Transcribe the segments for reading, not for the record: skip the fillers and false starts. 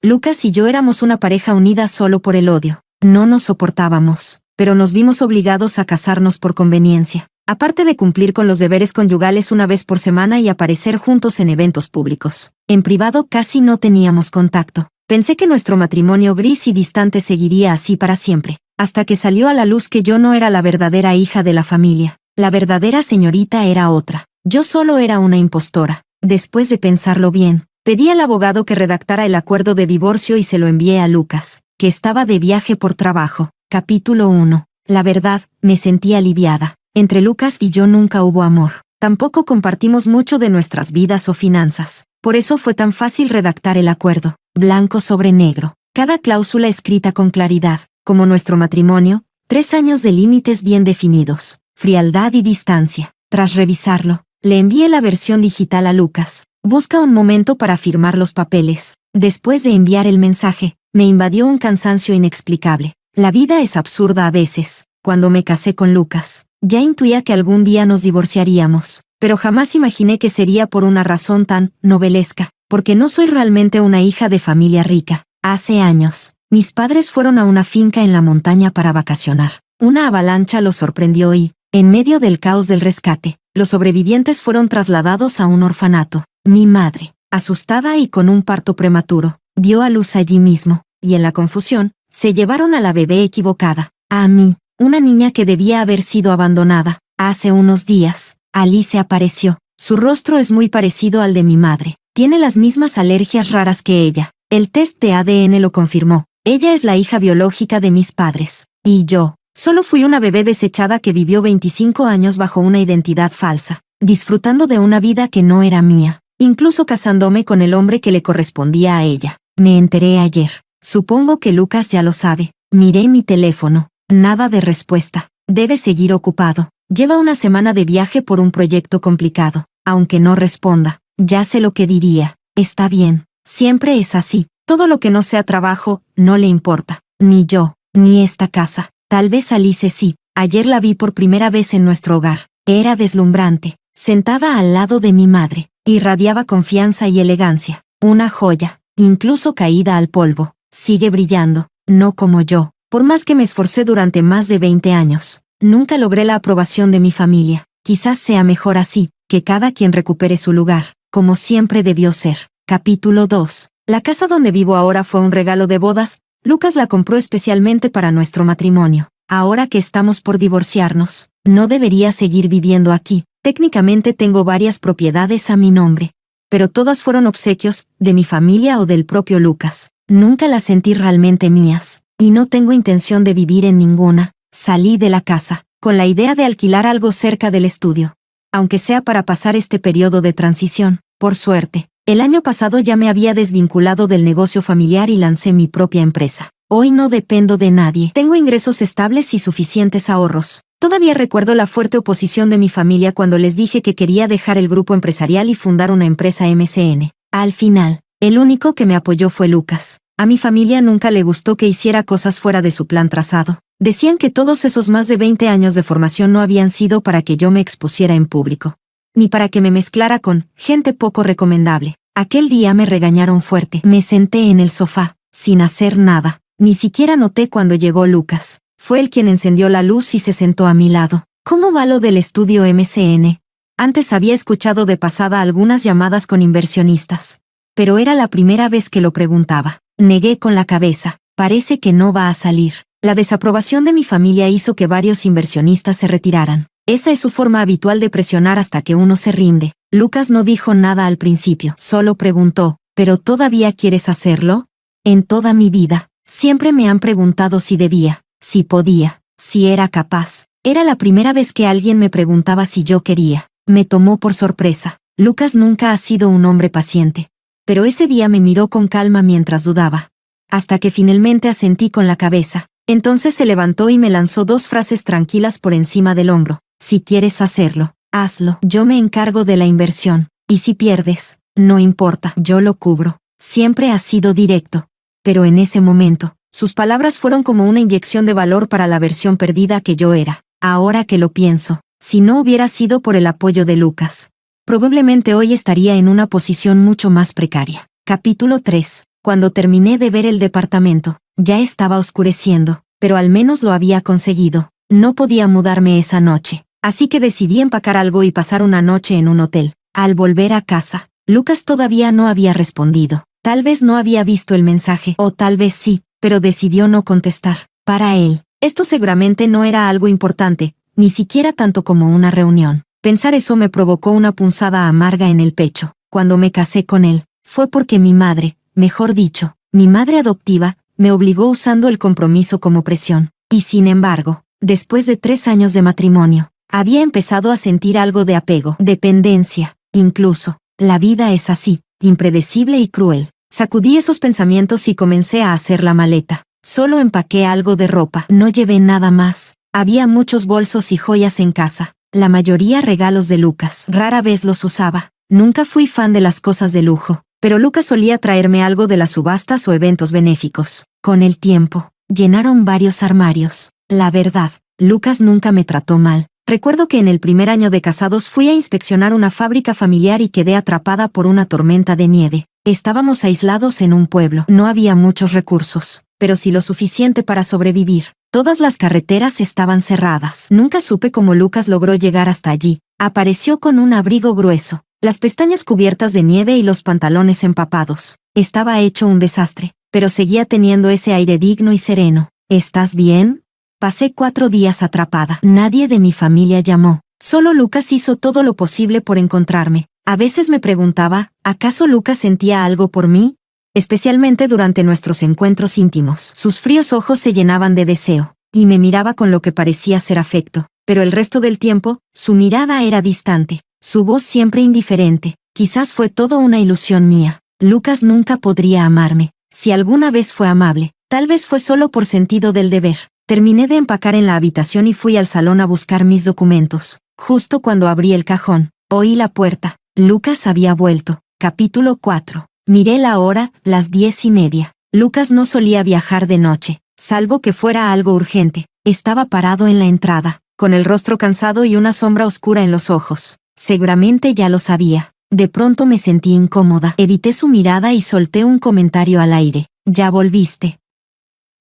Lucas y yo éramos una pareja unida solo por el odio. No nos soportábamos, pero nos vimos obligados a casarnos por conveniencia. Aparte de cumplir con los deberes conyugales una vez por semana y aparecer juntos en eventos públicos. En privado casi no teníamos contacto. Pensé que nuestro matrimonio gris y distante seguiría así para siempre, hasta que salió a la luz que yo no era la verdadera hija de la familia. La verdadera señorita era otra. Yo solo era una impostora. Después de pensarlo bien, pedí al abogado que redactara el acuerdo de divorcio y se lo envié a Lucas, que estaba de viaje por trabajo. Capítulo 1. La verdad, me sentí aliviada. Entre Lucas y yo nunca hubo amor. Tampoco compartimos mucho de nuestras vidas o finanzas. Por eso fue tan fácil redactar el acuerdo, blanco sobre negro. Cada cláusula escrita con claridad, como nuestro matrimonio, 3 años de límites bien definidos, frialdad y distancia. Tras revisarlo, le envié la versión digital a Lucas. Busca un momento para firmar los papeles. Después de enviar el mensaje, me invadió un cansancio inexplicable. La vida es absurda a veces. Cuando me casé con Lucas, ya intuía que algún día nos divorciaríamos, pero jamás imaginé que sería por una razón tan novelesca, porque no soy realmente una hija de familia rica. Hace años, mis padres fueron a una finca en la montaña para vacacionar. Una avalancha los sorprendió y, en medio del caos del rescate, los sobrevivientes fueron trasladados a un orfanato. Mi madre, asustada y con un parto prematuro, dio a luz allí mismo, y en la confusión, se llevaron a la bebé equivocada, a mí, una niña que debía haber sido abandonada. Hace unos días, Alice apareció. Su rostro es muy parecido al de mi madre. Tiene las mismas alergias raras que ella. El test de ADN lo confirmó. Ella es la hija biológica de mis padres. Y yo, solo fui una bebé desechada que vivió 25 años bajo una identidad falsa, disfrutando de una vida que no era mía, incluso casándome con el hombre que le correspondía a ella. Me enteré ayer. Supongo que Lucas ya lo sabe. Miré mi teléfono. Nada de respuesta. Debe seguir ocupado. Lleva una semana de viaje por un proyecto complicado. Aunque no responda, ya sé lo que diría. Está bien. Siempre es así. Todo lo que no sea trabajo, no le importa. Ni yo, ni esta casa. Tal vez Alice sí. Ayer la vi por primera vez en nuestro hogar. Era deslumbrante. Sentada al lado de mi madre. Irradiaba confianza y elegancia. Una joya. Incluso caída al polvo. Sigue brillando. No como yo. Por más que me esforcé durante más de 20 años, nunca logré la aprobación de mi familia. Quizás sea mejor así, que cada quien recupere su lugar, como siempre debió ser. Capítulo 2. La casa donde vivo ahora fue un regalo de bodas. Lucas la compró especialmente para nuestro matrimonio. Ahora que estamos por divorciarnos, no debería seguir viviendo aquí. Técnicamente tengo varias propiedades a mi nombre, pero todas fueron obsequios, de mi familia o del propio Lucas. Nunca las sentí realmente mías. Y no tengo intención de vivir en ninguna. Salí de la casa, con la idea de alquilar algo cerca del estudio. Aunque sea para pasar este periodo de transición. Por suerte, el año pasado ya me había desvinculado del negocio familiar y lancé mi propia empresa. Hoy no dependo de nadie. Tengo ingresos estables y suficientes ahorros. Todavía recuerdo la fuerte oposición de mi familia cuando les dije que quería dejar el grupo empresarial y fundar una empresa MCN. Al final, el único que me apoyó fue Lucas. A mi familia nunca le gustó que hiciera cosas fuera de su plan trazado. Decían que todos esos más de 20 años de formación no habían sido para que yo me expusiera en público, ni para que me mezclara con gente poco recomendable. Aquel día me regañaron fuerte. Me senté en el sofá, sin hacer nada. Ni siquiera noté cuando llegó Lucas. Fue él quien encendió la luz y se sentó a mi lado. ¿Cómo va lo del estudio MCN? Antes había escuchado de pasada algunas llamadas con inversionistas, pero era la primera vez que lo preguntaba. Negué con la cabeza. Parece que no va a salir. La desaprobación de mi familia hizo que varios inversionistas se retiraran. Esa es su forma habitual de presionar hasta que uno se rinde. Lucas no dijo nada al principio, solo preguntó, ¿pero todavía quieres hacerlo? En toda mi vida, siempre me han preguntado si debía, si podía, si era capaz. Era la primera vez que alguien me preguntaba si yo quería. Me tomó por sorpresa. Lucas nunca ha sido un hombre paciente. Pero ese día me miró con calma mientras dudaba. Hasta que finalmente asentí con la cabeza. Entonces se levantó y me lanzó 2 frases tranquilas por encima del hombro. Si quieres hacerlo, hazlo. Yo me encargo de la inversión. Y si pierdes, no importa, yo lo cubro. Siempre ha sido directo. Pero en ese momento, sus palabras fueron como una inyección de valor para la versión perdida que yo era. Ahora que lo pienso, si no hubiera sido por el apoyo de Lucas, probablemente hoy estaría en una posición mucho más precaria. Capítulo 3. Cuando terminé de ver el departamento, ya estaba oscureciendo, pero al menos lo había conseguido. No podía mudarme esa noche, así que decidí empacar algo y pasar una noche en un hotel. Al volver a casa, Lucas todavía no había respondido. Tal vez no había visto el mensaje, o tal vez sí, pero decidió no contestar. Para él, esto seguramente no era algo importante, ni siquiera tanto como una reunión. Pensar eso me provocó una punzada amarga en el pecho. Cuando me casé con él, fue porque mi madre, mejor dicho, mi madre adoptiva, me obligó usando el compromiso como presión. Y sin embargo, después de 3 años de matrimonio, había empezado a sentir algo de apego, dependencia, incluso. La vida es así, impredecible y cruel. Sacudí esos pensamientos y comencé a hacer la maleta. Solo empaqué algo de ropa, no llevé nada más. Había muchos bolsos y joyas en casa, la mayoría regalos de Lucas. Rara vez los usaba. Nunca fui fan de las cosas de lujo, pero Lucas solía traerme algo de las subastas o eventos benéficos. Con el tiempo, llenaron varios armarios. La verdad, Lucas nunca me trató mal. Recuerdo que en el primer año de casados fui a inspeccionar una fábrica familiar y quedé atrapada por una tormenta de nieve. Estábamos aislados en un pueblo, no había muchos recursos, pero sí lo suficiente para sobrevivir. Todas las carreteras estaban cerradas. Nunca supe cómo Lucas logró llegar hasta allí. Apareció con un abrigo grueso, las pestañas cubiertas de nieve y los pantalones empapados. Estaba hecho un desastre, pero seguía teniendo ese aire digno y sereno. ¿Estás bien? Pasé 4 días atrapada. Nadie de mi familia llamó. Solo Lucas hizo todo lo posible por encontrarme. A veces me preguntaba, ¿acaso Lucas sentía algo por mí? Especialmente durante nuestros encuentros íntimos. Sus fríos ojos se llenaban de deseo, y me miraba con lo que parecía ser afecto. Pero el resto del tiempo, su mirada era distante, su voz siempre indiferente. Quizás fue todo una ilusión mía. Lucas nunca podría amarme. Si alguna vez fue amable, tal vez fue solo por sentido del deber. Terminé de empacar en la habitación y fui al salón a buscar mis documentos. Justo cuando abrí el cajón, oí la puerta. Lucas había vuelto. Capítulo 4. Miré la hora, las 10:30. Lucas no solía viajar de noche, salvo que fuera algo urgente. Estaba parado en la entrada, con el rostro cansado y una sombra oscura en los ojos. Seguramente ya lo sabía. De pronto me sentí incómoda. Evité su mirada y solté un comentario al aire. ¿Ya volviste?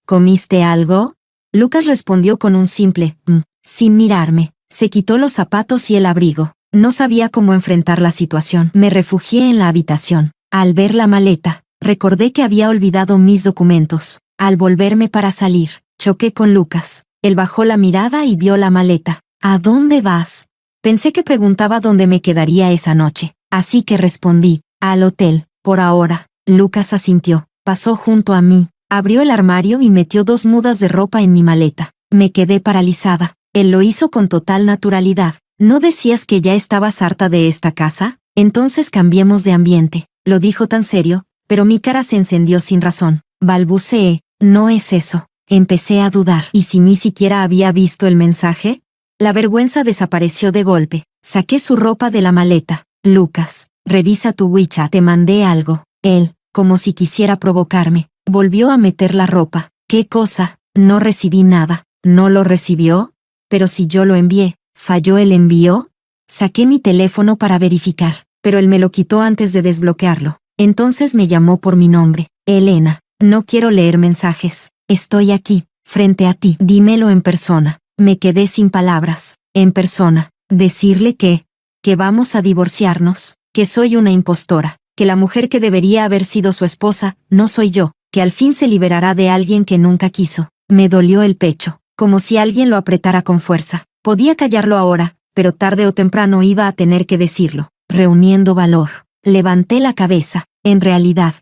¿Comiste algo? Lucas respondió con un simple sin mirarme. Se quitó los zapatos y el abrigo. No sabía cómo enfrentar la situación. Me refugié en la habitación. Al ver la maleta, recordé que había olvidado mis documentos. Al volverme para salir, choqué con Lucas. Él bajó la mirada y vio la maleta. ¿A dónde vas? Pensé que preguntaba dónde me quedaría esa noche, así que respondí, al hotel, por ahora. Lucas asintió. Pasó junto a mí, abrió el armario y metió 2 mudas de ropa en mi maleta. Me quedé paralizada. Él lo hizo con total naturalidad. ¿No decías que ya estabas harta de esta casa? Entonces cambiemos de ambiente. Lo dijo tan serio, pero mi cara se encendió sin razón. Balbuceé, no es eso. Empecé a dudar. ¿Y si ni siquiera había visto el mensaje? La vergüenza desapareció de golpe. Saqué su ropa de la maleta. Lucas, revisa tu WeChat. Te mandé algo. Él, como si quisiera provocarme, volvió a meter la ropa. ¿Qué cosa? No recibí nada. ¿No lo recibió? Pero si yo lo envié, ¿falló el envío? Saqué mi teléfono para verificar, pero él me lo quitó antes de desbloquearlo. Entonces me llamó por mi nombre. Elena, no quiero leer mensajes. Estoy aquí, frente a ti. Dímelo en persona. Me quedé sin palabras. En persona. Decirle que vamos a divorciarnos, que soy una impostora, que la mujer que debería haber sido su esposa, no soy yo, que al fin se liberará de alguien que nunca quiso. Me dolió el pecho, como si alguien lo apretara con fuerza. Podía callarlo ahora, pero tarde o temprano iba a tener que decirlo. Reuniendo valor, levanté la cabeza. En realidad,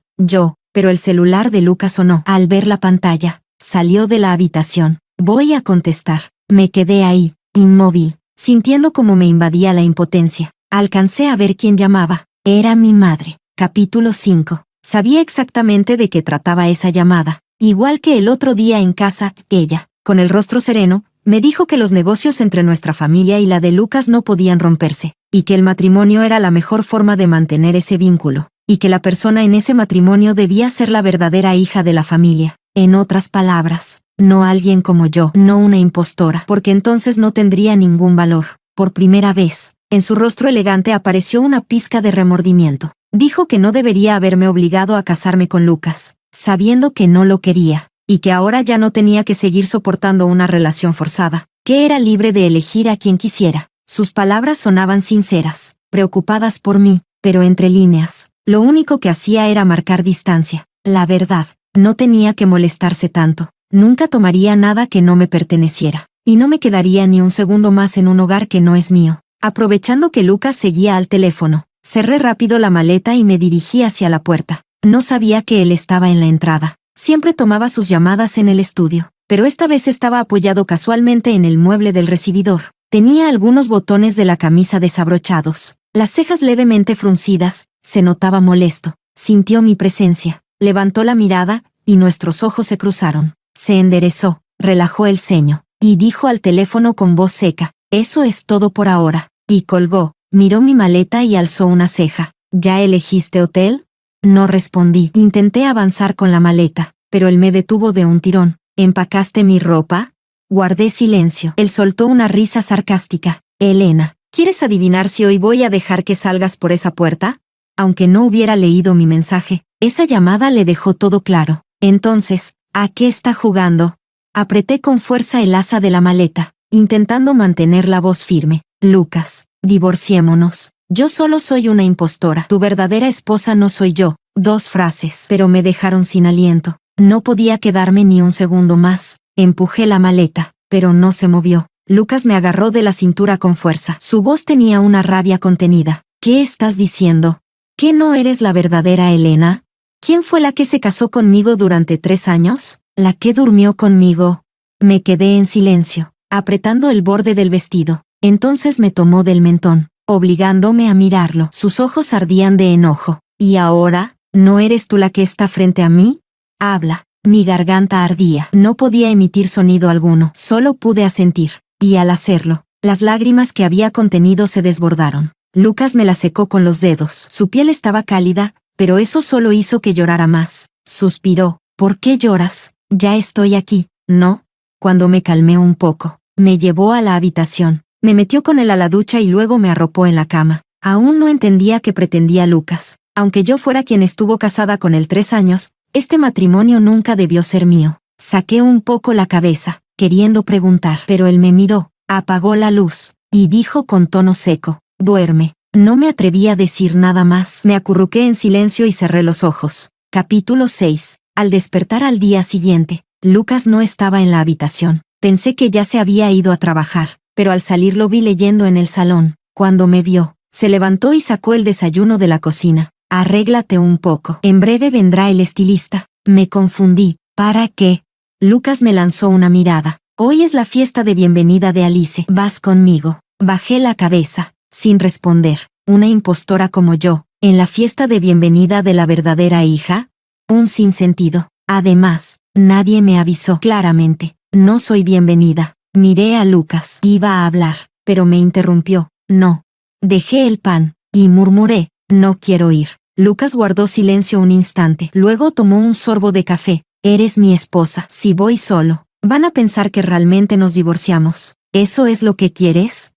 pero el celular de Lucas sonó. Al ver la pantalla, salió de la habitación. Voy a contestar. Me quedé ahí, inmóvil, sintiendo como me invadía la impotencia. Alcancé a ver quién llamaba. Era mi madre. Capítulo 5. Sabía exactamente de qué trataba esa llamada. Igual que el otro día en casa, ella, con el rostro sereno, me dijo que los negocios entre nuestra familia y la de Lucas no podían romperse, y que el matrimonio era la mejor forma de mantener ese vínculo, y que la persona en ese matrimonio debía ser la verdadera hija de la familia. En otras palabras, no alguien como yo, no una impostora, porque entonces no tendría ningún valor. Por primera vez, en su rostro elegante apareció una pizca de remordimiento. Dijo que no debería haberme obligado a casarme con Lucas, sabiendo que no lo quería, y que ahora ya no tenía que seguir soportando una relación forzada, que era libre de elegir a quien quisiera. Sus palabras sonaban sinceras, preocupadas por mí, pero entre líneas, lo único que hacía era marcar distancia. La verdad, no tenía que molestarse tanto. Nunca tomaría nada que no me perteneciera, y no me quedaría ni un segundo más en un hogar que no es mío. Aprovechando que Lucas seguía al teléfono, cerré rápido la maleta y me dirigí hacia la puerta. No sabía que él estaba en la entrada. Siempre tomaba sus llamadas en el estudio, pero esta vez estaba apoyado casualmente en el mueble del recibidor. Tenía algunos botones de la camisa desabrochados, las cejas levemente fruncidas, se notaba molesto. Sintió mi presencia, levantó la mirada, y nuestros ojos se cruzaron. Se enderezó, relajó el ceño, y dijo al teléfono con voz seca, «Eso es todo por ahora», y colgó. Miró mi maleta y alzó una ceja. «¿Ya elegiste hotel?» No respondí. Intenté avanzar con la maleta, pero él me detuvo de un tirón. «¿Empacaste mi ropa?» Guardé silencio. Él soltó una risa sarcástica. «Elena, ¿quieres adivinar si hoy voy a dejar que salgas por esa puerta?» Aunque no hubiera leído mi mensaje, esa llamada le dejó todo claro. Entonces, ¿a qué está jugando? Apreté con fuerza el asa de la maleta, intentando mantener la voz firme. «Lucas, divorciémonos. Yo solo soy una impostora. Tu verdadera esposa no soy yo». 2 frases, pero me dejaron sin aliento. No podía quedarme ni un segundo más. Empujé la maleta, pero no se movió. Lucas me agarró de la cintura con fuerza. Su voz tenía una rabia contenida. «¿Qué estás diciendo? ¿Que no eres la verdadera Elena? ¿Quién fue la que se casó conmigo durante 3 años? ¿La que durmió conmigo?» Me quedé en silencio, apretando el borde del vestido. Entonces me tomó del mentón, obligándome a mirarlo. Sus ojos ardían de enojo. «¿Y ahora, no eres tú la que está frente a mí? Habla». Mi garganta ardía. No podía emitir sonido alguno. Solo pude asentir. Y al hacerlo, las lágrimas que había contenido se desbordaron. Lucas me las secó con los dedos. Su piel estaba cálida, pero eso solo hizo que llorara más. Suspiró. «¿Por qué lloras? Ya estoy aquí, ¿no?» Cuando me calmé un poco, me llevó a la habitación. Me metió con él a la ducha y luego me arropó en la cama. Aún no entendía qué pretendía Lucas. Aunque yo fuera quien estuvo casada con él 3 años, este matrimonio nunca debió ser mío. Saqué un poco la cabeza, queriendo preguntar, pero él me miró, apagó la luz, y dijo con tono seco, «Duerme». No me atreví a decir nada más. Me acurruqué en silencio y cerré los ojos. Capítulo 6. Al despertar al día siguiente, Lucas no estaba en la habitación. Pensé que ya se había ido a trabajar, pero al salir lo vi leyendo en el salón. Cuando me vio, se levantó y sacó el desayuno de la cocina. «Arréglate un poco. En breve vendrá el estilista». Me confundí. «¿Para qué?» Lucas me lanzó una mirada. «Hoy es la fiesta de bienvenida de Alice. ¿Vas conmigo?» Bajé la cabeza, sin responder. ¿Una impostora como yo, en la fiesta de bienvenida de la verdadera hija? Un sinsentido. Además, nadie me avisó. Claramente, no soy bienvenida. Miré a Lucas. Iba a hablar, pero me interrumpió. «No». Dejé el pan, y murmuré, «No quiero ir». Lucas guardó silencio un instante. Luego tomó un sorbo de café. «Eres mi esposa. Si voy solo, van a pensar que realmente nos divorciamos. ¿Eso es lo que quieres?»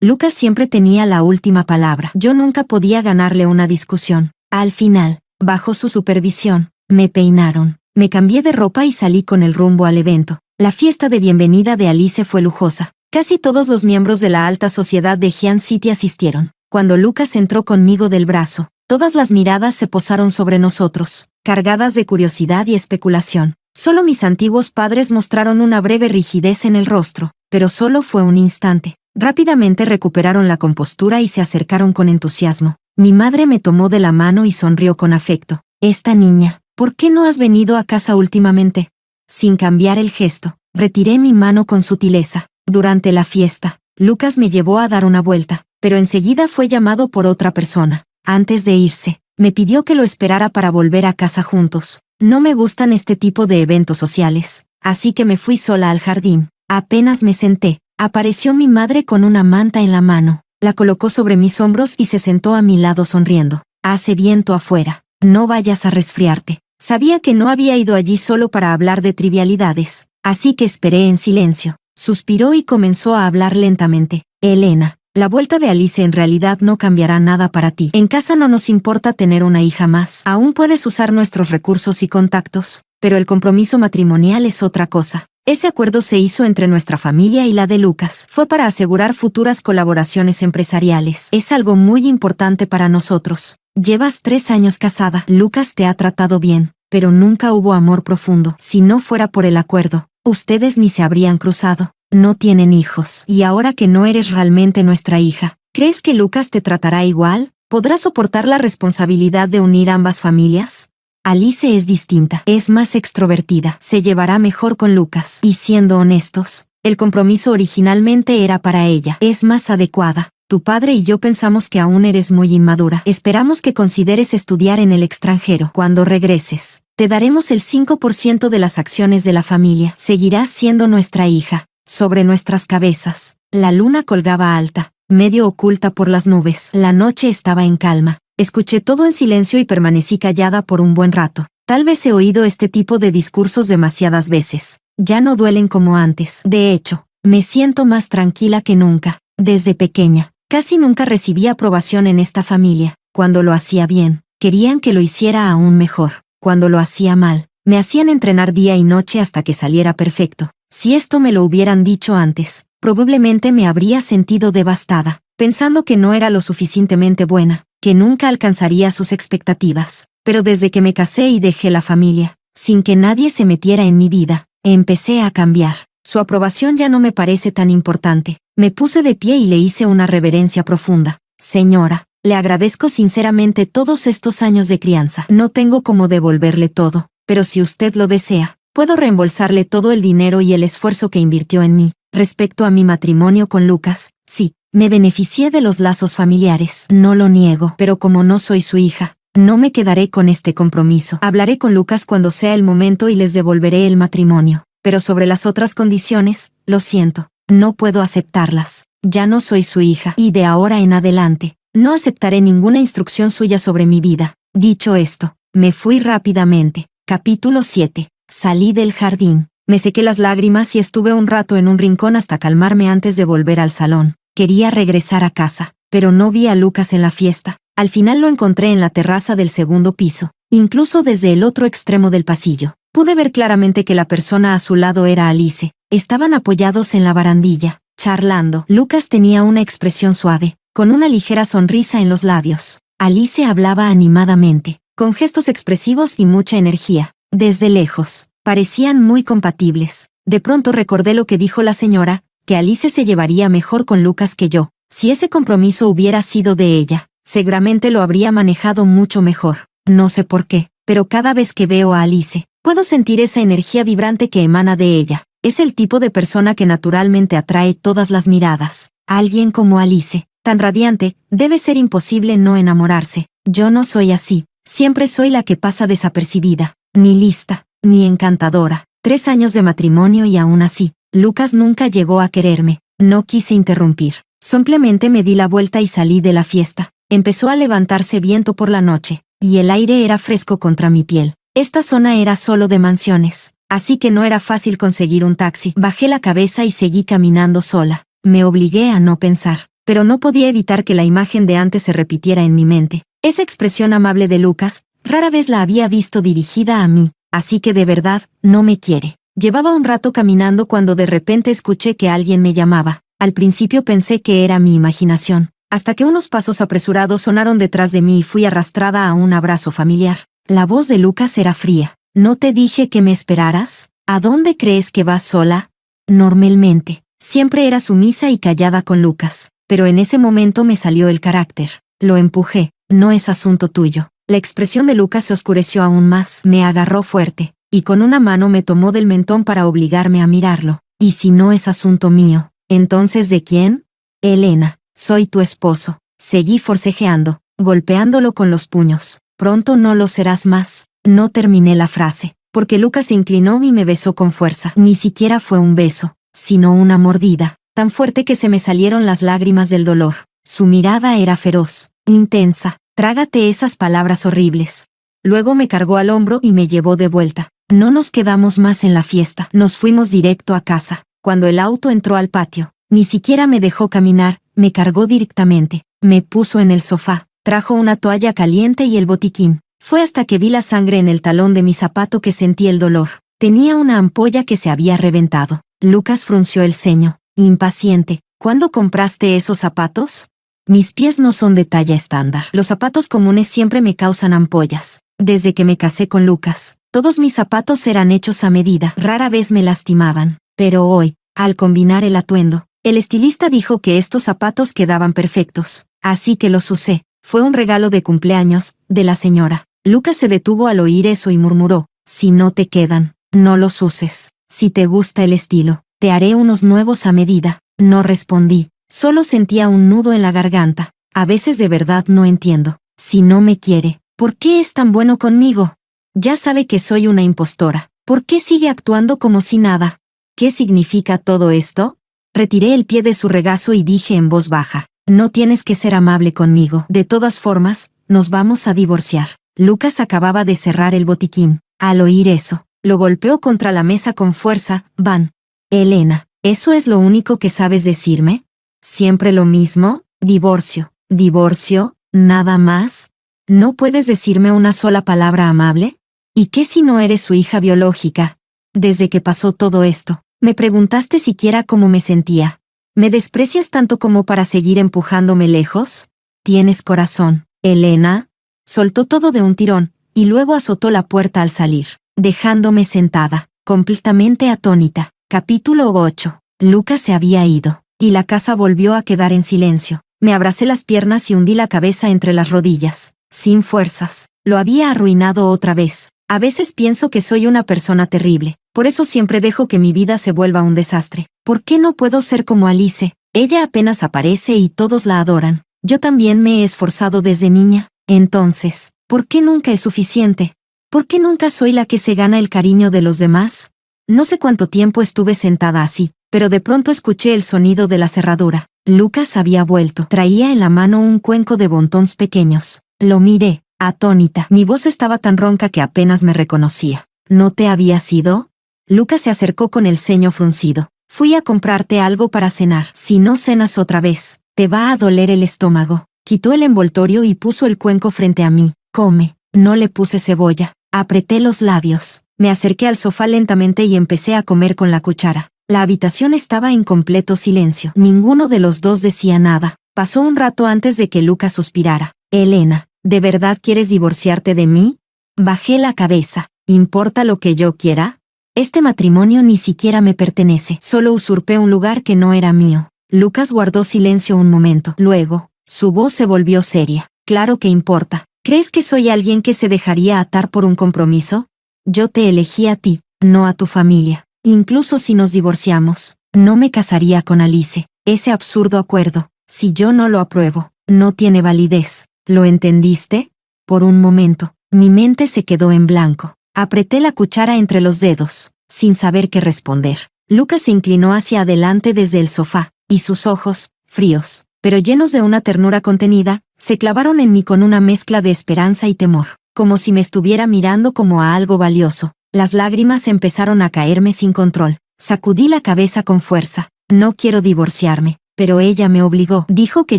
Lucas siempre tenía la última palabra. Yo nunca podía ganarle una discusión. Al final, bajo su supervisión, me peinaron. Me cambié de ropa y salí con el rumbo al evento. La fiesta de bienvenida de Alice fue lujosa. Casi todos los miembros de la alta sociedad de Giant City asistieron. Cuando Lucas entró conmigo del brazo, todas las miradas se posaron sobre nosotros, cargadas de curiosidad y especulación. Solo mis antiguos padres mostraron una breve rigidez en el rostro, pero solo fue un instante. Rápidamente recuperaron la compostura y se acercaron con entusiasmo. Mi madre me tomó de la mano y sonrió con afecto. «Esta niña, ¿por qué no has venido a casa últimamente?» Sin cambiar el gesto, retiré mi mano con sutileza. Durante la fiesta, Lucas me llevó a dar una vuelta, pero enseguida fue llamado por otra persona. Antes de irse, me pidió que lo esperara para volver a casa juntos. No me gustan este tipo de eventos sociales, así que me fui sola al jardín. Apenas me senté, apareció mi madre con una manta en la mano. La colocó sobre mis hombros y se sentó a mi lado sonriendo. «Hace viento afuera. No vayas a resfriarte». Sabía que no había ido allí solo para hablar de trivialidades, así que esperé en silencio. Suspiró y comenzó a hablar lentamente. «Elena, La vuelta de Alice en realidad no cambiará nada para ti. En casa no nos importa tener una hija más. Aún puedes usar nuestros recursos y contactos, pero el compromiso matrimonial es otra cosa. Ese acuerdo se hizo entre nuestra familia y la de Lucas. Fue para asegurar futuras colaboraciones empresariales. Es algo muy importante para nosotros. Llevas 3 años casada. Lucas te ha tratado bien, pero nunca hubo amor profundo. Si no fuera por el acuerdo, ustedes ni se habrían cruzado. No tienen hijos. Y ahora que no eres realmente nuestra hija, ¿crees que Lucas te tratará igual? ¿Podrás soportar la responsabilidad de unir ambas familias? Alice es distinta, es más extrovertida, se llevará mejor con Lucas. Y siendo honestos, el compromiso originalmente era para ella. Es más adecuada. Tu padre y yo pensamos que aún eres muy inmadura. Esperamos que consideres estudiar en el extranjero. Cuando regreses, te daremos el 5% de las acciones de la familia. Seguirás siendo nuestra hija. Sobre nuestras cabezas, la luna colgaba alta, medio oculta por las nubes. La noche estaba en calma. Escuché todo en silencio y permanecí callada por un buen rato. Tal vez he oído este tipo de discursos demasiadas veces. Ya no duelen como antes. De hecho, me siento más tranquila que nunca. Desde pequeña, casi nunca recibí aprobación en esta familia. Cuando lo hacía bien, querían que lo hiciera aún mejor. Cuando lo hacía mal, me hacían entrenar día y noche hasta que saliera perfecto. Si esto me lo hubieran dicho antes, probablemente me habría sentido devastada, pensando que no era lo suficientemente buena, que nunca alcanzaría sus expectativas. Pero desde que me casé y dejé la familia, sin que nadie se metiera en mi vida, empecé a cambiar. Su aprobación ya no me parece tan importante. Me puse de pie y le hice una reverencia profunda. Señora, le agradezco sinceramente todos estos años de crianza. No tengo cómo devolverle todo, pero si usted lo desea, puedo reembolsarle todo el dinero y el esfuerzo que invirtió en mí. Respecto a mi matrimonio con Lucas, sí, me beneficié de los lazos familiares, no lo niego, pero como no soy su hija, no me quedaré con este compromiso. Hablaré con Lucas cuando sea el momento y les devolveré el matrimonio. Pero sobre las otras condiciones, lo siento, no puedo aceptarlas. Ya no soy su hija, y de ahora en adelante, no aceptaré ninguna instrucción suya sobre mi vida. Dicho esto, me fui rápidamente. Capítulo 7. Salí del jardín. Me sequé las lágrimas y estuve un rato en un rincón hasta calmarme antes de volver al salón. Quería regresar a casa, pero no vi a Lucas en la fiesta. Al final lo encontré en la terraza del segundo piso, incluso desde el otro extremo del pasillo. Pude ver claramente que la persona a su lado era Alice. Estaban apoyados en la barandilla, charlando. Lucas tenía una expresión suave, con una ligera sonrisa en los labios. Alice hablaba animadamente, con gestos expresivos y mucha energía. Desde lejos, parecían muy compatibles. De pronto recordé lo que dijo la señora, que Alice se llevaría mejor con Lucas que yo. Si ese compromiso hubiera sido de ella, seguramente lo habría manejado mucho mejor. No sé por qué, pero cada vez que veo a Alice, puedo sentir esa energía vibrante que emana de ella. Es el tipo de persona que naturalmente atrae todas las miradas. Alguien como Alice, tan radiante, debe ser imposible no enamorarse. Yo no soy así. Siempre soy la que pasa desapercibida, ni lista, ni encantadora. 3 años de matrimonio y aún así, Lucas nunca llegó a quererme. No quise interrumpir. Simplemente me di la vuelta y salí de la fiesta. Empezó a levantarse viento por la noche, y el aire era fresco contra mi piel. Esta zona era solo de mansiones, así que no era fácil conseguir un taxi. Bajé la cabeza y seguí caminando sola. Me obligué a no pensar, pero no podía evitar que la imagen de antes se repitiera en mi mente. Esa expresión amable de Lucas, rara vez la había visto dirigida a mí, así que de verdad, no me quiere. Llevaba un rato caminando cuando de repente escuché que alguien me llamaba. Al principio pensé que era mi imaginación, hasta que unos pasos apresurados sonaron detrás de mí y fui arrastrada a un abrazo familiar. La voz de Lucas era fría. ¿No te dije que me esperaras? ¿A dónde crees que vas sola? Normalmente, siempre era sumisa y callada con Lucas, pero en ese momento me salió el carácter. Lo empujé. No es asunto tuyo. La expresión de Lucas se oscureció aún más. Me agarró fuerte, y con una mano me tomó del mentón para obligarme a mirarlo. ¿Y si no es asunto mío? ¿Entonces de quién? Elena, soy tu esposo. Seguí forcejeando, golpeándolo con los puños. Pronto no lo serás más. No terminé la frase, porque Lucas se inclinó y me besó con fuerza. Ni siquiera fue un beso, sino una mordida, tan fuerte que se me salieron las lágrimas del dolor. Su mirada era feroz, intensa. Trágate esas palabras horribles. Luego me cargó al hombro y me llevó de vuelta. No nos quedamos más en la fiesta. Nos fuimos directo a casa. Cuando el auto entró al patio, ni siquiera me dejó caminar, me cargó directamente, me puso en el sofá, trajo una toalla caliente y el botiquín. Fue hasta que vi la sangre en el talón de mi zapato que sentí el dolor. Tenía una ampolla que se había reventado. Lucas frunció el ceño, impaciente. ¿Cuándo compraste esos zapatos? Mis pies no son de talla estándar. Los zapatos comunes siempre me causan ampollas. Desde que me casé con Lucas, todos mis zapatos eran hechos a medida. Rara vez me lastimaban. Pero hoy, al combinar el atuendo, el estilista dijo que estos zapatos quedaban perfectos. Así que los usé. Fue un regalo de cumpleaños, de la señora. Lucas se detuvo al oír eso y murmuró, si no te quedan, no los uses. Si te gusta el estilo, te haré unos nuevos a medida. No respondí, solo sentía un nudo en la garganta. A veces de verdad no entiendo. Si no me quiere, ¿por qué es tan bueno conmigo? Ya sabe que soy una impostora. ¿Por qué sigue actuando como si nada? ¿Qué significa todo esto? Retiré el pie de su regazo y dije en voz baja, no tienes que ser amable conmigo. De todas formas, nos vamos a divorciar. Lucas acababa de cerrar el botiquín. Al oír eso, lo golpeó contra la mesa con fuerza. Van. Elena, ¿eso es lo único que sabes decirme? ¿Siempre lo mismo? Divorcio. ¿Divorcio? ¿Nada más? ¿No puedes decirme una sola palabra amable? ¿Y qué si no eres su hija biológica? Desde que pasó todo esto, me preguntaste siquiera cómo me sentía. ¿Me desprecias tanto como para seguir empujándome lejos? Tienes corazón, Elena. Soltó todo de un tirón, y luego azotó la puerta al salir, dejándome sentada, completamente atónita. Capítulo 8. Lucas se había ido, y la casa volvió a quedar en silencio. Me abracé las piernas y hundí la cabeza entre las rodillas. Sin fuerzas, lo había arruinado otra vez. A veces pienso que soy una persona terrible, por eso siempre dejo que mi vida se vuelva un desastre. ¿Por qué no puedo ser como Alice? Ella apenas aparece y todos la adoran. Yo también me he esforzado desde niña. Entonces, ¿por qué nunca es suficiente? ¿Por qué nunca soy la que se gana el cariño de los demás? No sé cuánto tiempo estuve sentada así, pero de pronto escuché el sonido de la cerradura. Lucas había vuelto. Traía en la mano un cuenco de bontons pequeños. Lo miré, atónita. Mi voz estaba tan ronca que apenas me reconocía. ¿No te habías ido? Lucas se acercó con el ceño fruncido. Fui a comprarte algo para cenar. Si no cenas otra vez, te va a doler el estómago. Quitó el envoltorio y puso el cuenco frente a mí. Come. No le puse cebolla. Apreté los labios. Me acerqué al sofá lentamente y empecé a comer con la cuchara. La habitación estaba en completo silencio. Ninguno de los dos decía nada. Pasó un rato antes de que Lucas suspirara. Elena, ¿de verdad quieres divorciarte de mí? Bajé la cabeza. ¿Importa lo que yo quiera? Este matrimonio ni siquiera me pertenece. Solo usurpé un lugar que no era mío. Lucas guardó silencio un momento. Luego, su voz se volvió seria. Claro que importa. ¿Crees que soy alguien que se dejaría atar por un compromiso? Yo te elegí a ti, no a tu familia. Incluso si nos divorciamos, no me casaría con Alice. Ese absurdo acuerdo, si yo no lo apruebo, no tiene validez. ¿Lo entendiste? Por un momento, mi mente se quedó en blanco. Apreté la cuchara entre los dedos, sin saber qué responder. Lucas se inclinó hacia adelante desde el sofá, y sus ojos, fríos, pero llenos de una ternura contenida, se clavaron en mí con una mezcla de esperanza y temor, como si me estuviera mirando como a algo valioso. Las lágrimas empezaron a caerme sin control. Sacudí la cabeza con fuerza. No quiero divorciarme, pero ella me obligó. Dijo que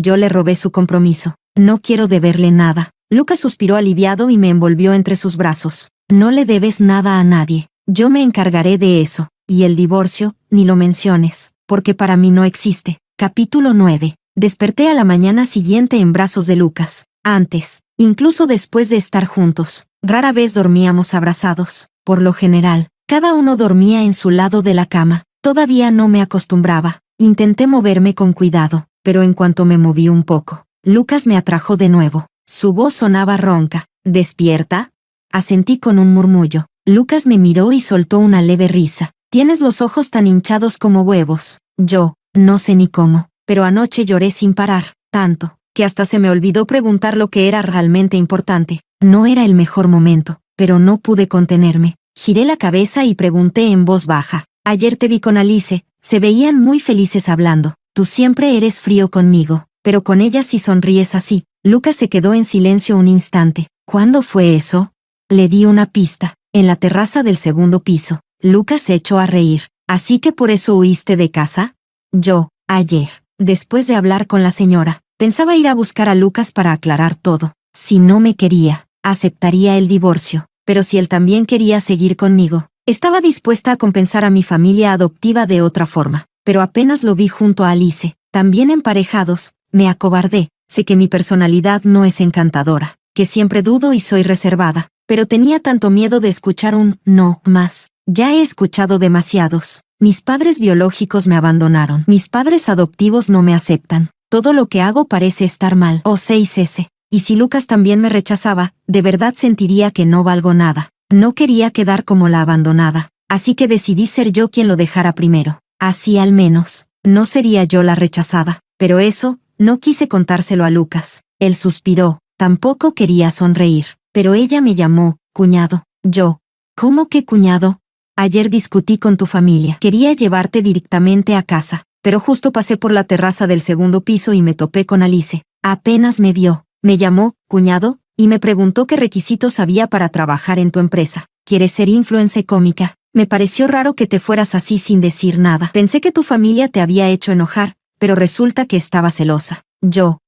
yo le robé su compromiso. No quiero deberle nada. Lucas suspiró aliviado y me envolvió entre sus brazos. No le debes nada a nadie. Yo me encargaré de eso. Y el divorcio, ni lo menciones, porque para mí no existe. Capítulo 9. Desperté a la mañana siguiente en brazos de Lucas. Antes, incluso después de estar juntos, rara vez dormíamos abrazados. Por lo general, cada uno dormía en su lado de la cama. Todavía no me acostumbraba. Intenté moverme con cuidado, pero en cuanto me moví un poco, Lucas me atrajo de nuevo. Su voz sonaba ronca. ¿Despierta? Asentí con un murmullo. Lucas me miró y soltó una leve risa. Tienes los ojos tan hinchados como huevos. Yo, no sé ni cómo, pero anoche lloré sin parar, tanto, que hasta se me olvidó preguntar lo que era realmente importante. No era el mejor momento, pero no pude contenerme. Giré la cabeza y pregunté en voz baja. Ayer te vi con Alice, se veían muy felices hablando. Tú siempre eres frío conmigo, pero con ella sí sonríes así. Lucas se quedó en silencio un instante. ¿Cuándo fue eso? Le di una pista. En la terraza del segundo piso. Lucas se echó a reír. ¿Así que por eso huiste de casa? Yo, ayer. Después de hablar con la señora, pensaba ir a buscar a Lucas para aclarar todo. Si no me quería, aceptaría el divorcio, pero si él también quería seguir conmigo, estaba dispuesta a compensar a mi familia adoptiva de otra forma. Pero apenas lo vi junto a Alice, también emparejados, me acobardé. Sé que mi personalidad no es encantadora, que siempre dudo y soy reservada, pero tenía tanto miedo de escuchar un no más. Ya he escuchado demasiados. Mis padres biológicos me abandonaron. Mis padres adoptivos no me aceptan. Todo lo que hago parece estar mal. O 6S. Y si Lucas también me rechazaba, de verdad sentiría que no valgo nada. No quería quedar como la abandonada, así que decidí ser yo quien lo dejara primero. Así al menos, no sería yo la rechazada. Pero eso, no quise contárselo a Lucas. Él suspiró. Tampoco quería sonreír. Pero ella me llamó, cuñado. Yo. ¿Cómo que cuñado? Ayer discutí con tu familia. Quería llevarte directamente a casa, pero justo pasé por la terraza del segundo piso y me topé con Alice. Apenas me vio, me llamó, cuñado, y me preguntó qué requisitos había para trabajar en tu empresa. ¿Quieres ser influencer cómica? Me pareció raro que te fueras así sin decir nada. Pensé que tu familia te había hecho enojar, pero resulta que estaba celosa.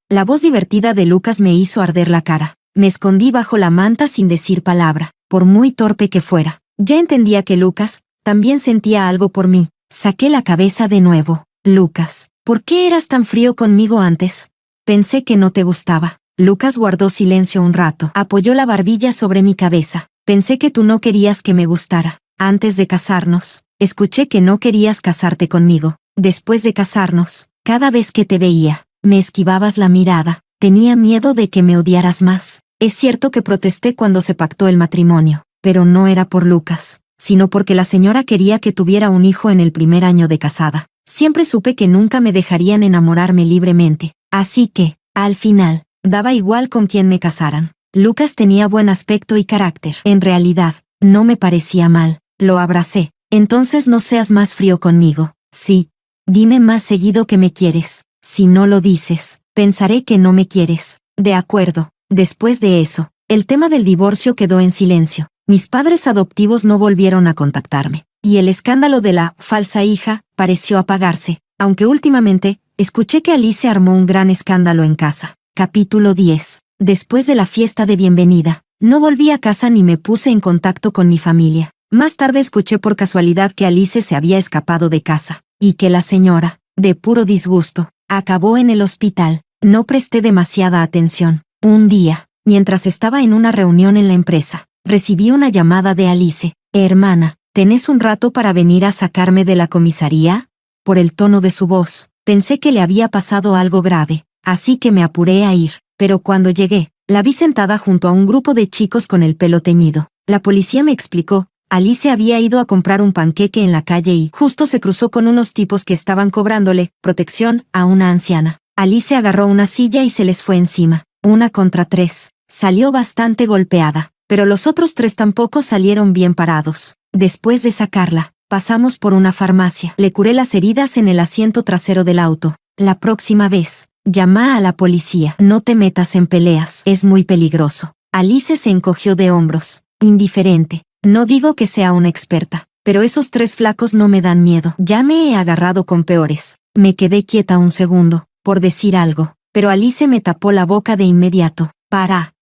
La voz divertida de Lucas me hizo arder la cara. Me escondí bajo la manta sin decir palabra, por muy torpe que fuera. Ya entendía que Lucas también sentía algo por mí. Saqué la cabeza de nuevo. Lucas, ¿por qué eras tan frío conmigo antes? Pensé que no te gustaba. Lucas guardó silencio un rato. Apoyó la barbilla sobre mi cabeza. Pensé que tú no querías que me gustara. Antes de casarnos, escuché que no querías casarte conmigo. Después de casarnos, cada vez que te veía, me esquivabas la mirada. Tenía miedo de que me odiaras más. Es cierto que protesté cuando se pactó el matrimonio, pero no era por Lucas, sino porque la señora quería que tuviera un hijo en el primer año de casada. Siempre supe que nunca me dejarían enamorarme libremente. Así que, al final, daba igual con quién me casaran. Lucas tenía buen aspecto y carácter. En realidad, no me parecía mal. Lo abracé. Entonces no seas más frío conmigo. Sí. Dime más seguido que me quieres. Si no lo dices, pensaré que no me quieres. De acuerdo. Después de eso, el tema del divorcio quedó en silencio. Mis padres adoptivos no volvieron a contactarme, y el escándalo de la falsa hija pareció apagarse, aunque últimamente escuché que Alice armó un gran escándalo en casa. Capítulo 10. Después de la fiesta de bienvenida, no volví a casa ni me puse en contacto con mi familia. Más tarde escuché por casualidad que Alice se había escapado de casa, y que la señora, de puro disgusto, acabó en el hospital. No presté demasiada atención. Un día, mientras estaba en una reunión en la empresa, recibí una llamada de Alice. Hermana, ¿tenés un rato para venir a sacarme de la comisaría? Por el tono de su voz, pensé que le había pasado algo grave, así que me apuré a ir, pero cuando llegué, la vi sentada junto a un grupo de chicos con el pelo teñido. La policía me explicó, Alice había ido a comprar un panqueque en la calle y justo se cruzó con unos tipos que estaban cobrándole protección a una anciana. Alice agarró una silla y se les fue encima. 1 contra 3. Salió bastante golpeada, pero los otros 3 tampoco salieron bien parados. Después de sacarla, pasamos por una farmacia. Le curé las heridas en el asiento trasero del auto. La próxima vez, llama a la policía. No te metas en peleas. Es muy peligroso. Alice se encogió de hombros, indiferente. No digo que sea una experta, pero esos 3 flacos no me dan miedo. Ya me he agarrado con peores. Me quedé quieta un segundo, por decir algo, pero Alice me tapó la boca de inmediato. Para,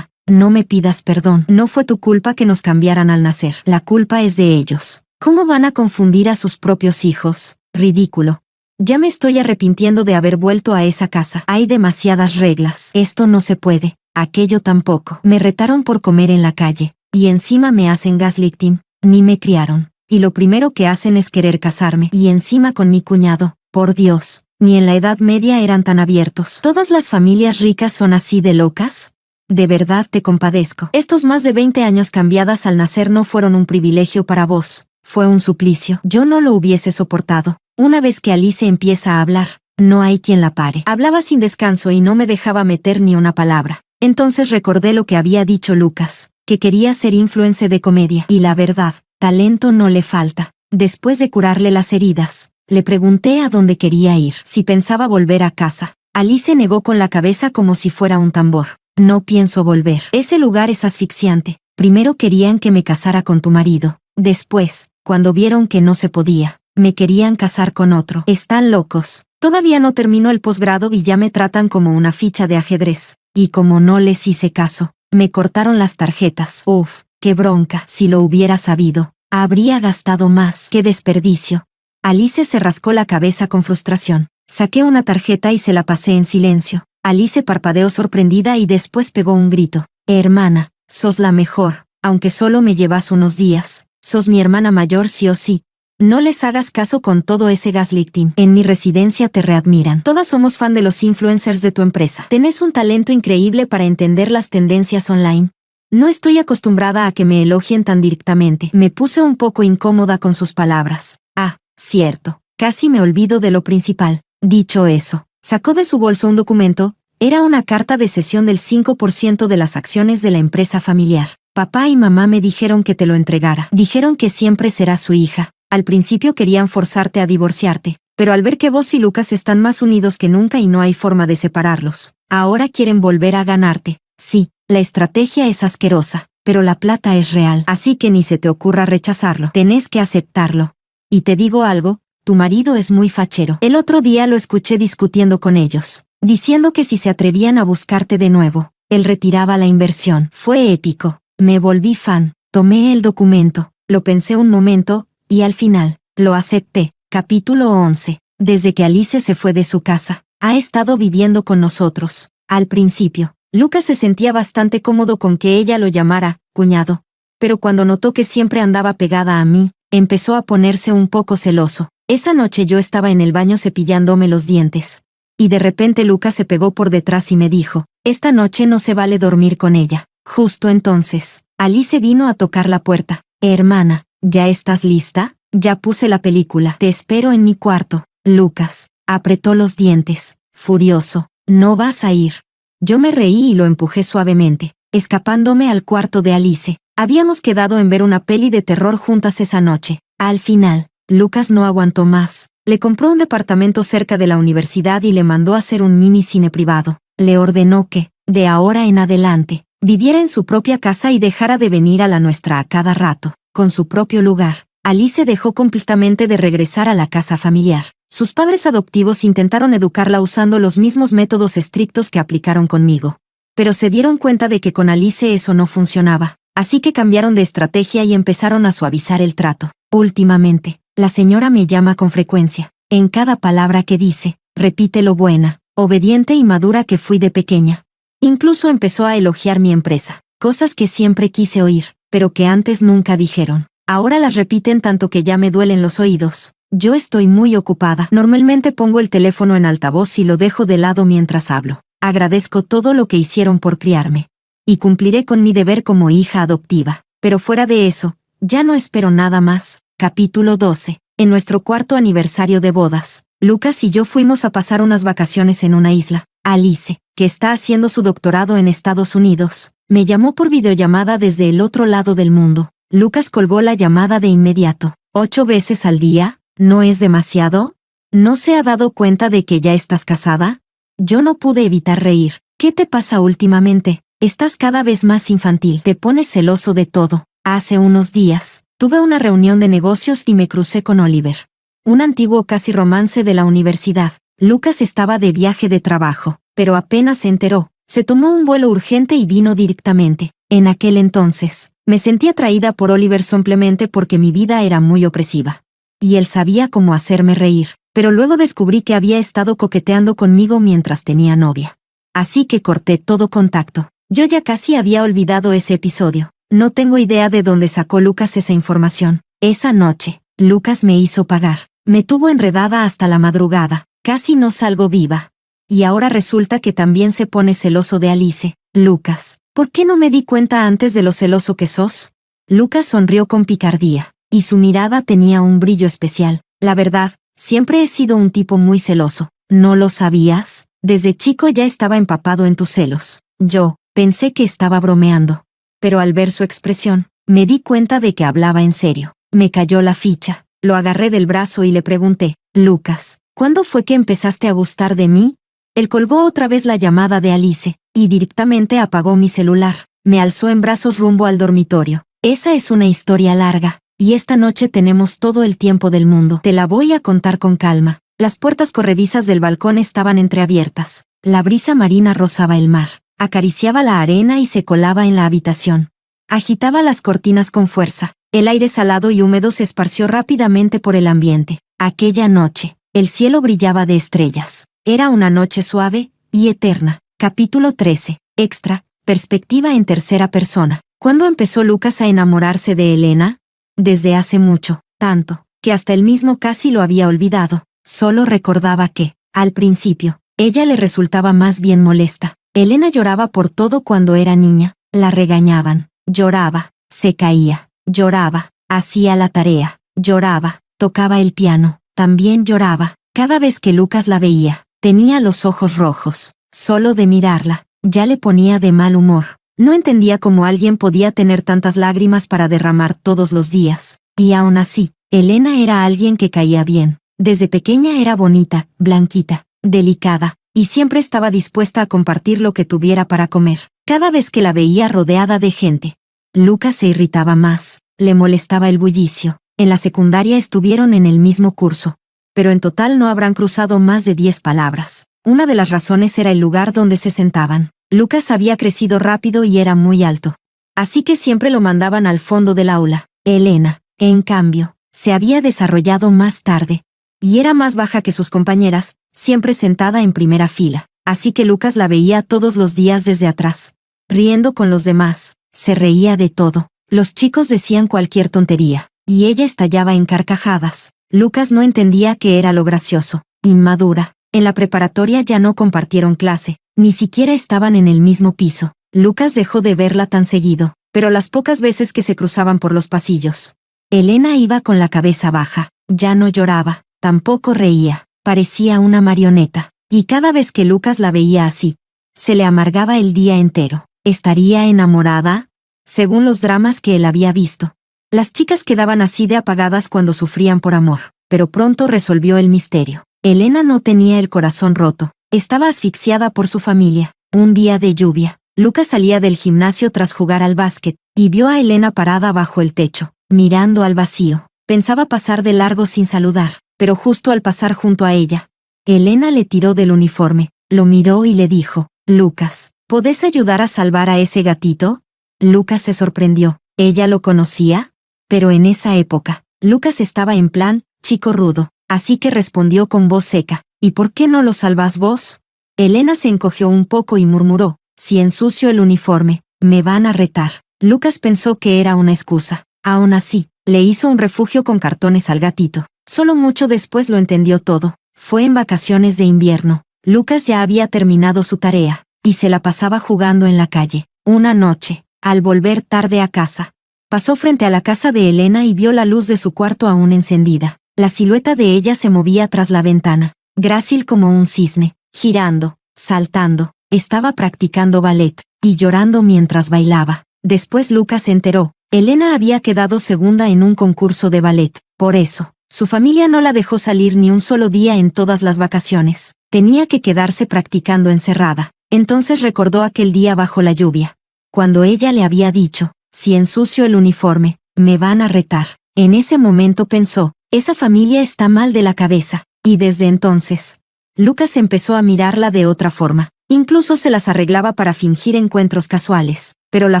no me pidas perdón. No fue tu culpa que nos cambiaran al nacer. La culpa es de ellos. ¿Cómo van a confundir a sus propios hijos? Ridículo. Ya me estoy arrepintiendo de haber vuelto a esa casa. Hay demasiadas reglas. Esto no se puede. Aquello tampoco. Me retaron por comer en la calle. Y encima me hacen gaslighting. Ni me criaron. Y lo primero que hacen es querer casarme. Y encima con mi cuñado. Por Dios. Ni en la Edad Media eran tan abiertos. ¿Todas las familias ricas son así de locas? De verdad te compadezco. Estos más de 20 años cambiadas al nacer no fueron un privilegio para vos. Fue un suplicio. Yo no lo hubiese soportado. Una vez que Alice empieza a hablar, no hay quien la pare. Hablaba sin descanso y no me dejaba meter ni una palabra. Entonces recordé lo que había dicho Lucas, que quería ser influencer de comedia. Y la verdad, talento no le falta. Después de curarle las heridas, le pregunté a dónde quería ir, si pensaba volver a casa. Alice negó con la cabeza como si fuera un tambor. No pienso volver. Ese lugar es asfixiante. Primero querían que me casara con tu marido. Después, cuando vieron que no se podía, me querían casar con otro. Están locos. Todavía no termino el posgrado y ya me tratan como una ficha de ajedrez. Y como no les hice caso, me cortaron las tarjetas. Uf, qué bronca. Si lo hubiera sabido, habría gastado más. ¡Qué desperdicio! Alice se rascó la cabeza con frustración. Saqué una tarjeta y se la pasé en silencio. Alice parpadeó sorprendida y después pegó un grito. Hermana, sos la mejor, aunque solo me llevas unos días. Sos mi hermana mayor sí o sí. No les hagas caso con todo ese gaslighting. En mi residencia te readmiran. Todas somos fan de los influencers de tu empresa. Tenés un talento increíble para entender las tendencias online. No estoy acostumbrada a que me elogien tan directamente. Me puse un poco incómoda con sus palabras. Ah, cierto. Casi me olvido de lo principal. Dicho eso, sacó de su bolso un documento. Era una carta de cesión del 5% de las acciones de la empresa familiar. Papá y mamá me dijeron que te lo entregara. Dijeron que siempre serás su hija. Al principio querían forzarte a divorciarte, pero al ver que vos y Lucas están más unidos que nunca y no hay forma de separarlos, ahora quieren volver a ganarte. Sí, la estrategia es asquerosa, pero la plata es real, así que ni se te ocurra rechazarlo. Tenés que aceptarlo. Y te digo algo, tu marido es muy fachero. El otro día lo escuché discutiendo con ellos, diciendo que si se atrevían a buscarte de nuevo, él retiraba la inversión. Fue épico. Me volví fan. Tomé el documento, lo pensé un momento, y al final, lo acepté. Capítulo 11. Desde que Alice se fue de su casa, ha estado viviendo con nosotros. Al principio, Lucas se sentía bastante cómodo con que ella lo llamara cuñado. Pero cuando notó que siempre andaba pegada a mí, empezó a ponerse un poco celoso. Esa noche yo estaba en el baño cepillándome los dientes. Y de repente Lucas se pegó por detrás y me dijo, esta noche no se vale dormir con ella. Justo entonces, Alice vino a tocar la puerta. Hermana, ¿ya estás lista? Ya puse la película. Te espero en mi cuarto. Lucas apretó los dientes, furioso. No vas a ir. Yo me reí y lo empujé suavemente, escapándome al cuarto de Alice. Habíamos quedado en ver una peli de terror juntas esa noche. Al final, Lucas no aguantó más. Le compró un departamento cerca de la universidad y le mandó a hacer un mini cine privado. Le ordenó que, de ahora en adelante, viviera en su propia casa y dejara de venir a la nuestra a cada rato. Con su propio lugar, Alice dejó completamente de regresar a la casa familiar. Sus padres adoptivos intentaron educarla usando los mismos métodos estrictos que aplicaron conmigo. Pero se dieron cuenta de que con Alice eso no funcionaba, así que cambiaron de estrategia y empezaron a suavizar el trato. Últimamente, la señora me llama con frecuencia. En cada palabra que dice, repite lo buena, obediente y madura que fui de pequeña. Incluso empezó a elogiar mi empresa, cosas que siempre quise oír, pero que antes nunca dijeron. Ahora las repiten tanto que ya me duelen los oídos. Yo estoy muy ocupada. Normalmente pongo el teléfono en altavoz y lo dejo de lado mientras hablo. Agradezco todo lo que hicieron por criarme. Y cumpliré con mi deber como hija adoptiva. Pero fuera de eso, ya no espero nada más. Capítulo 12. En nuestro cuarto aniversario de bodas, Lucas y yo fuimos a pasar unas vacaciones en una isla. Alice, que está haciendo su doctorado en Estados Unidos, me llamó por videollamada desde el otro lado del mundo. Lucas colgó la llamada de inmediato. 8 veces al día, ¿no es demasiado? ¿No se ha dado cuenta de que ya estás casada? Yo no pude evitar reír. ¿Qué te pasa últimamente? Estás cada vez más infantil. Te pones celoso de todo. Hace unos días, tuve una reunión de negocios y me crucé con Oliver. Un antiguo casi romance de la universidad. Lucas estaba de viaje de trabajo, pero apenas se enteró. Se tomó un vuelo urgente y vino directamente. En aquel entonces, me sentí atraída por Oliver simplemente porque mi vida era muy opresiva. Y él sabía cómo hacerme reír, pero luego descubrí que había estado coqueteando conmigo mientras tenía novia. Así que corté todo contacto. Yo ya casi había olvidado ese episodio. No tengo idea de dónde sacó Lucas esa información. Esa noche, Lucas me hizo pagar. Me tuvo enredada hasta la madrugada. Casi no salgo viva. Y ahora resulta que también se pone celoso de Alice. Lucas, ¿por qué no me di cuenta antes de lo celoso que sos? Lucas sonrió con picardía, y su mirada tenía un brillo especial. La verdad, siempre he sido un tipo muy celoso. ¿No lo sabías? Desde chico ya estaba empapado en tus celos. Yo pensé que estaba bromeando. Pero al ver su expresión, me di cuenta de que hablaba en serio. Me cayó la ficha. Lo agarré del brazo y le pregunté, Lucas, ¿cuándo fue que empezaste a gustar de mí? Él colgó otra vez la llamada de Alice, y directamente apagó mi celular. Me alzó en brazos rumbo al dormitorio. Esa es una historia larga, y esta noche tenemos todo el tiempo del mundo. Te la voy a contar con calma. Las puertas corredizas del balcón estaban entreabiertas. La brisa marina rozaba el mar, acariciaba la arena y se colaba en la habitación. Agitaba las cortinas con fuerza. El aire salado y húmedo se esparció rápidamente por el ambiente. Aquella noche, el cielo brillaba de estrellas. Era una noche suave y eterna. Capítulo 13. Extra. Perspectiva en tercera persona. ¿Cuándo empezó Lucas a enamorarse de Elena? Desde hace mucho, tanto, que hasta él mismo casi lo había olvidado. Solo recordaba que, al principio, ella le resultaba más bien molesta. Elena lloraba por todo cuando era niña. La regañaban. Lloraba. Se caía. Lloraba. Hacía la tarea. Lloraba. Tocaba el piano. También lloraba. Cada vez que Lucas la veía, tenía los ojos rojos. Solo de mirarla, ya le ponía de mal humor. No entendía cómo alguien podía tener tantas lágrimas para derramar todos los días. Y aún así, Elena era alguien que caía bien. Desde pequeña era bonita, blanquita, delicada, y siempre estaba dispuesta a compartir lo que tuviera para comer. Cada vez que la veía rodeada de gente, Lucas se irritaba más, le molestaba el bullicio. En la secundaria estuvieron en el mismo curso, pero en total no habrán cruzado más de 10 palabras. Una de las razones era el lugar donde se sentaban. Lucas había crecido rápido y era muy alto, así que siempre lo mandaban al fondo del aula. Elena, en cambio, se había desarrollado más tarde, y era más baja que sus compañeras, siempre sentada en primera fila, así que Lucas la veía todos los días desde atrás, riendo con los demás, se reía de todo. Los chicos decían cualquier tontería, y ella estallaba en carcajadas. Lucas no entendía qué era lo gracioso. Inmadura. En la preparatoria ya no compartieron clase, ni siquiera estaban en el mismo piso. Lucas dejó de verla tan seguido, pero las pocas veces que se cruzaban por los pasillos, Elena iba con la cabeza baja, ya no lloraba, tampoco reía, parecía una marioneta, y cada vez que Lucas la veía así, se le amargaba el día entero. ¿Estaría enamorada? Según los dramas que él había visto, las chicas quedaban así de apagadas cuando sufrían por amor, pero pronto resolvió el misterio. Elena no tenía el corazón roto, estaba asfixiada por su familia. Un día de lluvia, Lucas salía del gimnasio tras jugar al básquet, y vio a Elena parada bajo el techo, mirando al vacío. Pensaba pasar de largo sin saludar, pero justo al pasar junto a ella, Elena le tiró del uniforme, lo miró y le dijo: Lucas, ¿podés ayudar a salvar a ese gatito? Lucas se sorprendió. ¿Ella lo conocía? Pero en esa época, Lucas estaba en plan chico rudo, así que respondió con voz seca: ¿Y por qué no lo salvás vos? Elena se encogió un poco y murmuró: si ensucio el uniforme, me van a retar. Lucas pensó que era una excusa. Aún así, le hizo un refugio con cartones al gatito. Solo mucho después lo entendió todo. Fue en vacaciones de invierno. Lucas ya había terminado su tarea, y se la pasaba jugando en la calle. Una noche, al volver tarde a casa, pasó frente a la casa de Elena y vio la luz de su cuarto aún encendida. La silueta de ella se movía tras la ventana, grácil como un cisne, girando, saltando. Estaba practicando ballet, y llorando mientras bailaba. Después Lucas se enteró. Elena había quedado segunda en un concurso de ballet. Por eso, su familia no la dejó salir ni un solo día en todas las vacaciones. Tenía que quedarse practicando encerrada. Entonces recordó aquel día bajo la lluvia, cuando ella le había dicho: si ensucio el uniforme, me van a retar. En ese momento pensó: esa familia está mal de la cabeza. Y desde entonces, Lucas empezó a mirarla de otra forma. Incluso se las arreglaba para fingir encuentros casuales, pero la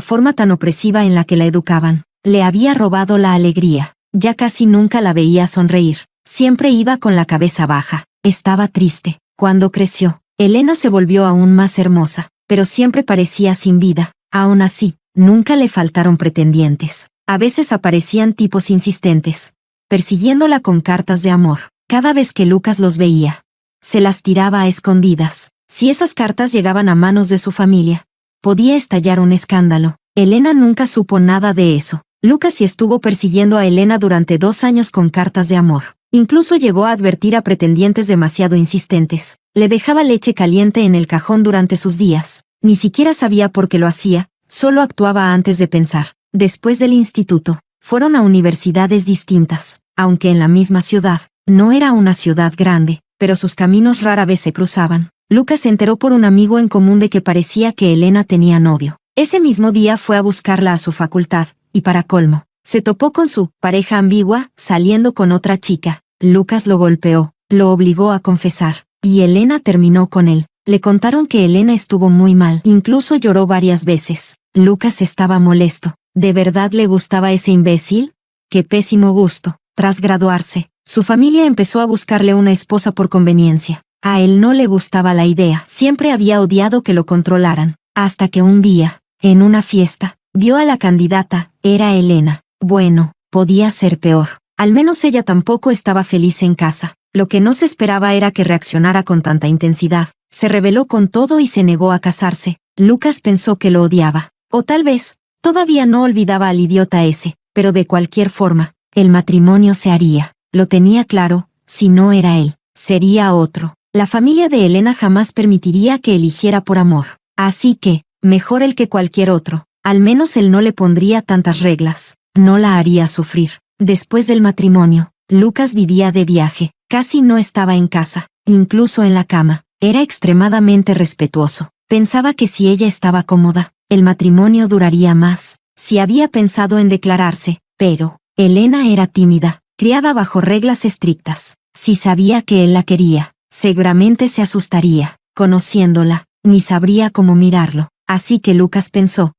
forma tan opresiva en la que la educaban, le había robado la alegría. Ya casi nunca la veía sonreír. Siempre iba con la cabeza baja. Estaba triste. Cuando creció, Elena se volvió aún más hermosa, pero siempre parecía sin vida. Aún así, nunca le faltaron pretendientes. A veces aparecían tipos insistentes, persiguiéndola con cartas de amor. Cada vez que Lucas los veía, se las tiraba a escondidas. Si esas cartas llegaban a manos de su familia, podía estallar un escándalo. Elena nunca supo nada de eso. Lucas sí estuvo persiguiendo a Elena durante 2 años con cartas de amor. Incluso llegó a advertir a pretendientes demasiado insistentes. Le dejaba leche caliente en el cajón durante sus días. Ni siquiera sabía por qué lo hacía, solo actuaba antes de pensar. Después del instituto, fueron a universidades distintas, aunque en la misma ciudad. No era una ciudad grande, pero sus caminos rara vez se cruzaban. Lucas se enteró por un amigo en común de que parecía que Elena tenía novio. Ese mismo día fue a buscarla a su facultad, y para colmo, se topó con su pareja ambigua, saliendo con otra chica. Lucas lo golpeó. Lo obligó a confesar, y Elena terminó con él. Le contaron que Elena estuvo muy mal, incluso lloró varias veces. Lucas estaba molesto. ¿De verdad le gustaba ese imbécil? ¡Qué pésimo gusto! Tras graduarse, su familia empezó a buscarle una esposa por conveniencia. A él no le gustaba la idea, siempre había odiado que lo controlaran. Hasta que un día, en una fiesta, vio a la candidata, era Elena. Bueno, podía ser peor. Al menos ella tampoco estaba feliz en casa. Lo que no se esperaba era que reaccionara con tanta intensidad. Se rebeló con todo y se negó a casarse. Lucas pensó que lo odiaba. O tal vez, todavía no olvidaba al idiota ese, pero de cualquier forma, el matrimonio se haría. Lo tenía claro, si no era él, sería otro. La familia de Elena jamás permitiría que eligiera por amor. Así que, mejor él que cualquier otro. Al menos él no le pondría tantas reglas. No la haría sufrir. Después del matrimonio, Lucas vivía de viaje. Casi no estaba en casa, incluso en la cama. Era extremadamente respetuoso. Pensaba que si ella estaba cómoda, el matrimonio duraría más. Si había pensado en declararse, pero Elena era tímida, criada bajo reglas estrictas. Si sabía que él la quería, seguramente se asustaría. Conociéndola, ni sabría cómo mirarlo. Así que Lucas pensó,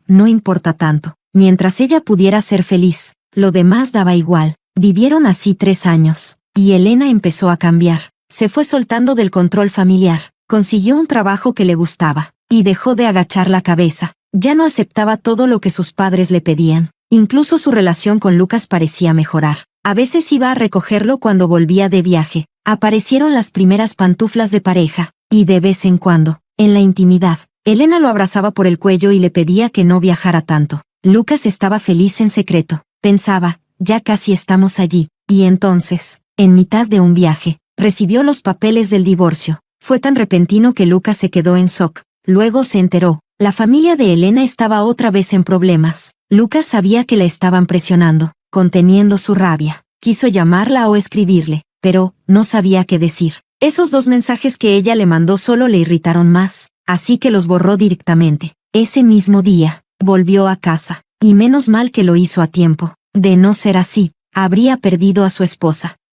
no importa tanto. Mientras ella pudiera ser feliz, lo demás daba igual. Vivieron así 3 años, y Elena empezó a cambiar. Se fue soltando del control familiar, consiguió un trabajo que le gustaba, y dejó de agachar la cabeza. Ya no aceptaba todo lo que sus padres le pedían. Incluso su relación con Lucas parecía mejorar. A veces iba a recogerlo cuando volvía de viaje. Aparecieron las primeras pantuflas de pareja, y de vez en cuando, en la intimidad, Elena lo abrazaba por el cuello y le pedía que no viajara tanto. Lucas estaba feliz en secreto. Pensaba, ya casi estamos allí. Y entonces, en mitad de un viaje, recibió los papeles del divorcio. Fue tan repentino que Lucas se quedó en shock. Luego se enteró. La familia de Elena estaba otra vez en problemas. Lucas sabía que la estaban presionando, conteniendo su rabia. Quiso llamarla o escribirle, pero no sabía qué decir. Esos 2 mensajes que ella le mandó solo le irritaron más, así que los borró directamente. Ese mismo día, volvió a casa, y menos mal que lo hizo a tiempo. De no ser así, habría perdido a su esposa.